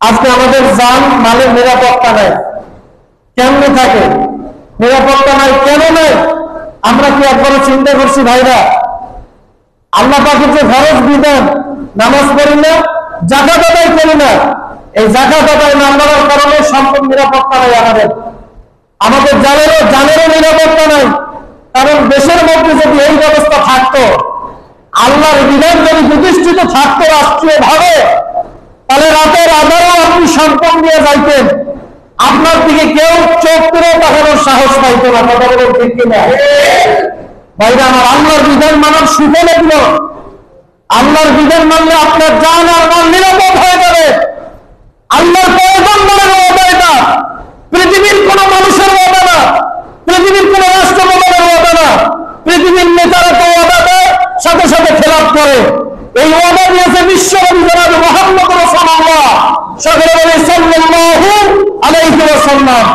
আজকে আমাদের জান মালের নিরাপত্তা নাই। কেমনে থাকে? নিরাপত্তা নাই কেন নাই? আমরা কি একবারও চিন্তা করছি ভাইরা? আল্লাহ পাকের যে ফরজ বিধান, নামাজ পড়ি না, যাকাত আদায় করি না, এই যাকাত আদায় না করার কারণে সম্পূর্ণ নিরাপত্তা নাই। আমাদের জানেরও নিরাপত্তা নাই। কারণ দেশের মধ্যে যদি এই ব্যবস্থা থাকতো, আল্লাহর বিধান যদি প্রতিষ্ঠিত থাকতো রাষ্ট্রীয় ভাবে, তাহলে রাতের আধারেও আপনি সম্পদ নিয়ে যাইতেন, আপনার দিকে কেউ চোখ তুলে তাকানোর সাহস পাইত না। কথা বলেন ঠিক কিনা ভাইরা আমার? আল্লাহর বিধান মানার সুফল এগুলো। আল্লাহর বিধান মানলে আপনার জান আর মাল নিরাপদ হয়ে যাবে। আল্লাহর পয়গম্বরের ওয়াদা এটা, পৃথিবীর কোন মানুষের ওয়াদা না, পৃথিবীর কোন রাষ্ট্রপ্রধানের ওয়াদা না। পৃথিবীর নেতারা তো ওয়াদা দেয়, সাথে সাথে খেলাপ করে। এই ওয়াদা দিয়েছে বিশ্বনবী জনাব মুহাম্মদ রাসূলুল্লাহ সাল্লাল্লাহু আলাইহি ওয়াসাল্লাম।